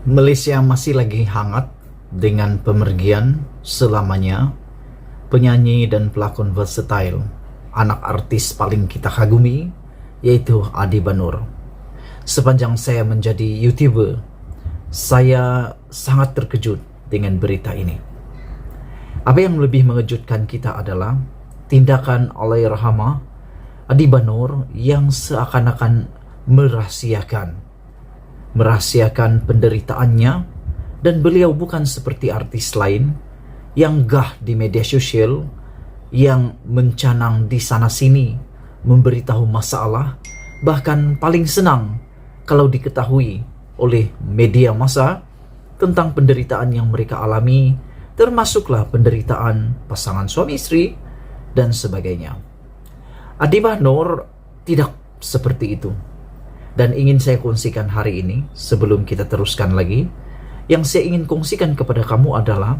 Malaysia masih lagi hangat dengan pemergian selamanya penyanyi dan pelakon versatile, anak artis paling kita kagumi, yaitu Adi Banur. Sepanjang saya menjadi YouTuber, saya sangat terkejut dengan berita ini. Apa yang lebih mengejutkan kita adalah tindakan Allahyarhamah Adi Banur yang seakan-akan merahasiakan penderitaannya, dan beliau bukan seperti artis lain yang gah di media sosial, yang mencanang di sana sini, memberitahu masalah, bahkan paling senang kalau diketahui oleh media massa tentang penderitaan yang mereka alami, termasuklah penderitaan pasangan suami istri dan sebagainya. Adi Banur tidak seperti itu. Dan ingin saya kongsikan hari ini, sebelum kita teruskan lagi, yang saya ingin kongsikan kepada kamu adalah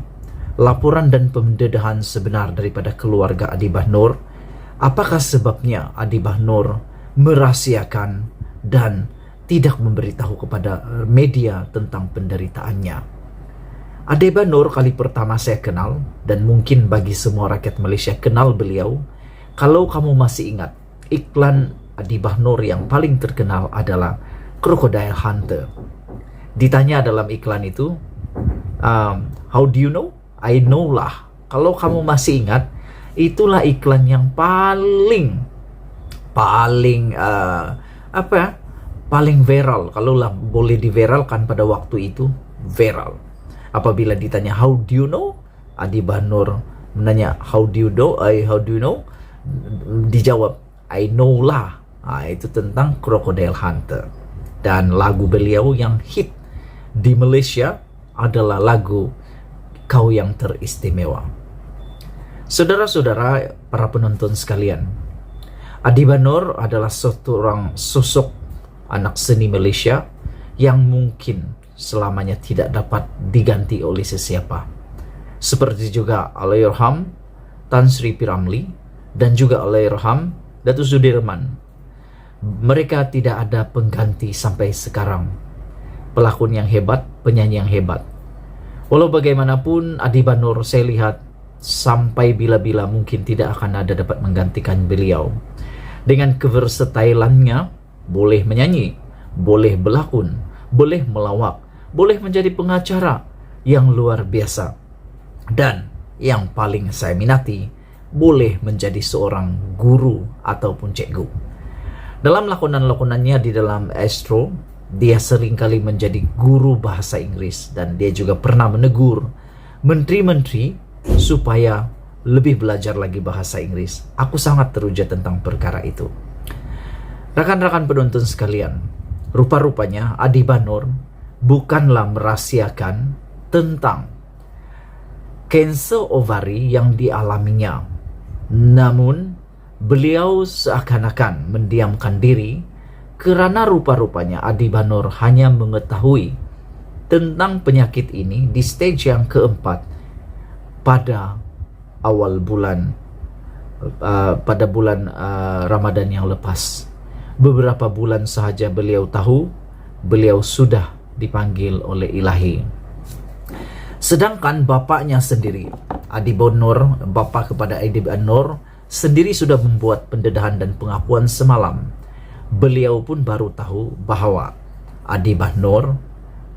laporan dan pendedahan sebenar daripada keluarga Adi Banur. Apakah sebabnya Adi Banur merahasiakan dan tidak memberitahu kepada media tentang penderitaannya? Adi Banur kali pertama saya kenal, dan mungkin bagi semua rakyat Malaysia kenal beliau, kalau kamu masih ingat, iklan Adi Banur yang paling terkenal adalah Crocodile Hunter. Ditanya dalam iklan itu, how do you know? I know lah. Kalau kamu masih ingat, itulah iklan yang paling viral. Kalau lah boleh diviralkan pada waktu itu, viral. Apabila ditanya how do you know, Adi Banur menanya how do you know? Dijawab I know lah. Itu tentang Crocodile Hunter. Dan lagu beliau yang hit di Malaysia adalah lagu Kau Yang Teristimewa. Saudara-saudara, para penonton sekalian, Adi Banur adalah seorang sosok anak seni Malaysia yang mungkin selamanya tidak dapat diganti oleh sesiapa. Seperti juga Allahyarham Tan Sri P. Ramlee dan juga Allahyarham Datuk Sudirman. Mereka tidak ada pengganti sampai sekarang. Pelakon yang hebat, penyanyi yang hebat. Walau bagaimanapun, Adi Banur saya lihat sampai bila-bila mungkin tidak akan ada dapat menggantikan beliau. Dengan keversatilannya, boleh menyanyi, boleh berlakon, boleh melawak, boleh menjadi pengacara yang luar biasa. Dan yang paling saya minati, boleh menjadi seorang guru ataupun cikgu. Dalam lakonan-lakonannya di dalam Astro, dia seringkali menjadi guru bahasa Inggris, dan dia juga pernah menegur menteri-menteri supaya lebih belajar lagi bahasa Inggris. Aku sangat teruja tentang perkara itu. Rekan-rekan penonton sekalian, rupa-rupanya Adi Banur bukanlah merahasiakan tentang kanser ovari yang dialaminya, namun beliau seakan-akan mendiamkan diri kerana rupa-rupanya Adi Banur hanya mengetahui tentang penyakit ini di stage yang keempat pada awal bulan Ramadan yang lepas. Beberapa bulan sahaja beliau tahu beliau sudah dipanggil oleh Ilahi. Sedangkan bapaknya sendiri, Adi Banur, bapa kepada Adi Banur sendiri sudah membuat pendedahan dan pengakuan semalam. Beliau pun baru tahu bahwa Adi Banur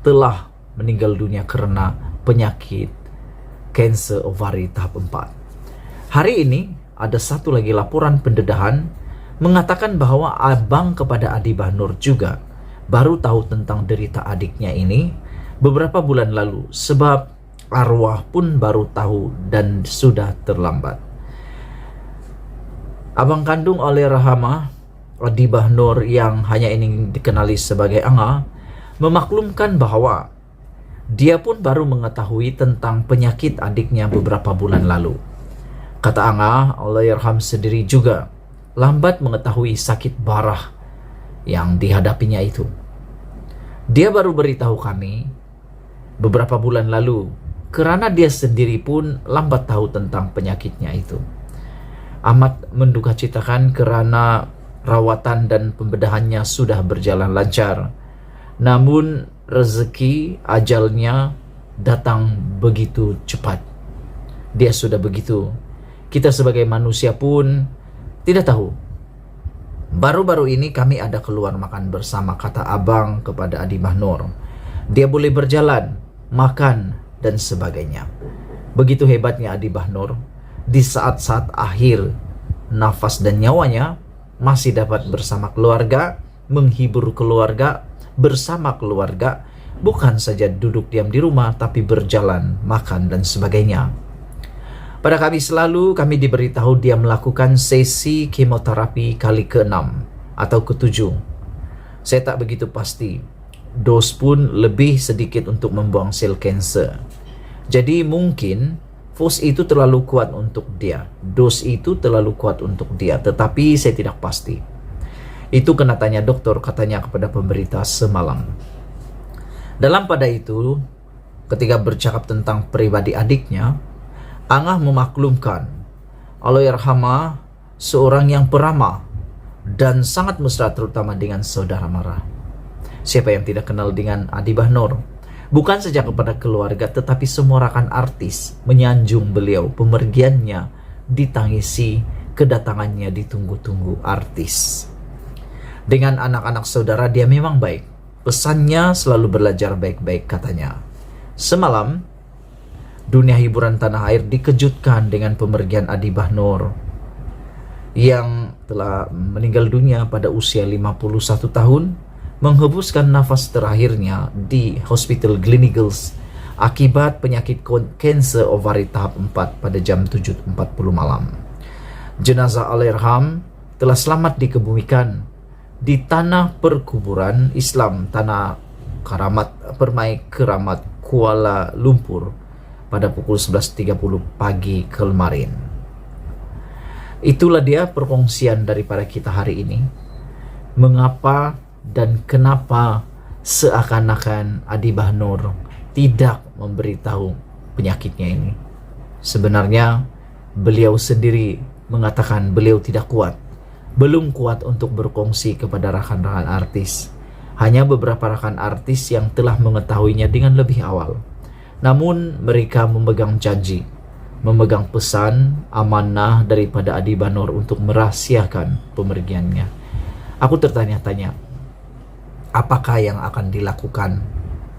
telah meninggal dunia karena penyakit kanser ovari tahap 4. Hari ini ada satu lagi laporan pendedahan mengatakan bahwa abang kepada Adi Banur juga baru tahu tentang derita adiknya ini beberapa bulan lalu, sebab arwah pun baru tahu dan sudah terlambat. Abang kandung Allahyarhamah Adi Banur yang hanya ingin dikenali sebagai Anga memaklumkan bahwa dia pun baru mengetahui tentang penyakit adiknya beberapa bulan lalu. Kata Anga, Allahyarham sendiri juga lambat mengetahui sakit parah yang dihadapinya itu. Dia baru beritahu kami beberapa bulan lalu kerana dia sendiri pun lambat tahu tentang penyakitnya itu. Amat mendukacitakan kerana rawatan dan pembedahannya sudah berjalan lancar. Namun rezeki ajalnya datang begitu cepat. Dia sudah begitu. Kita sebagai manusia pun tidak tahu. Baru-baru ini kami ada keluar makan bersama, kata abang kepada Adi Bahnur. Dia boleh berjalan, makan, dan sebagainya. Begitu hebatnya Adi Bahnur, di saat-saat akhir nafas dan nyawanya masih dapat bersama keluarga, menghibur keluarga, bersama keluarga, bukan saja duduk diam di rumah, tapi berjalan, makan, dan sebagainya. Pada Kamis lalu, kami diberitahu dia melakukan sesi kemoterapi kali ke-6 atau ke-7. Saya tak begitu pasti. Dos pun lebih sedikit untuk membuang sel kanser. Jadi mungkin dos itu terlalu kuat untuk dia. Dos itu terlalu kuat untuk dia, tetapi saya tidak pasti. Itu kena tanya dokter, katanya kepada pemberita semalam. Dalam pada itu, ketika bercakap tentang pribadi adiknya, Angah memaklumkan Allahyarhamah seorang yang peramah dan sangat mesra, terutama dengan saudara mara. Siapa yang tidak kenal dengan Adi Bahnur? Bukan saja kepada keluarga, tetapi semua rekan artis menyanjung beliau. Pemergiannya ditangisi, kedatangannya ditunggu-tunggu artis. Dengan anak-anak saudara dia memang baik. Pesannya selalu belajar baik-baik, katanya. Semalam dunia hiburan tanah air dikejutkan dengan pemergian Adi Bahnur yang telah meninggal dunia pada usia 51 tahun, menghembuskan nafas terakhirnya di Hospital Gleneagles akibat penyakit kanser ovari tahap 4 pada jam 7.40 malam. Jenazah Allahyarham telah selamat dikebumikan di tanah perkuburan Islam Tanah Keramat, Permai Keramat, Kuala Lumpur pada pukul 11.30 pagi kemarin. Itulah dia perkongsian daripada kita hari ini. Mengapa dan kenapa seakan-akan Adi Bahnur tidak memberitahu penyakitnya ini. Sebenarnya beliau sendiri mengatakan beliau tidak kuat. Belum kuat untuk berkongsi kepada rekan-rekan artis. Hanya beberapa rekan artis yang telah mengetahuinya dengan lebih awal. Namun mereka memegang janji, memegang pesan amanah daripada Adi Bahnur untuk merahasiakan pemergiannya. Aku tertanya-tanya, apakah yang akan dilakukan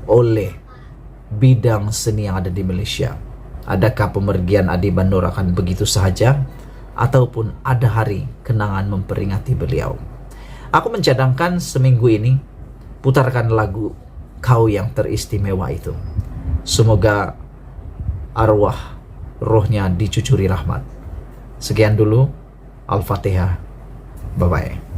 oleh bidang seni yang ada di Malaysia? Adakah pemergian Adi Bahnur akan begitu sahaja? Ataupun ada hari kenangan memperingati beliau? Aku mencadangkan seminggu ini putarkan lagu Kau Yang Teristimewa itu. Semoga arwah rohnya dicucuri rahmat. Sekian dulu. Al-Fatihah. Bye-bye.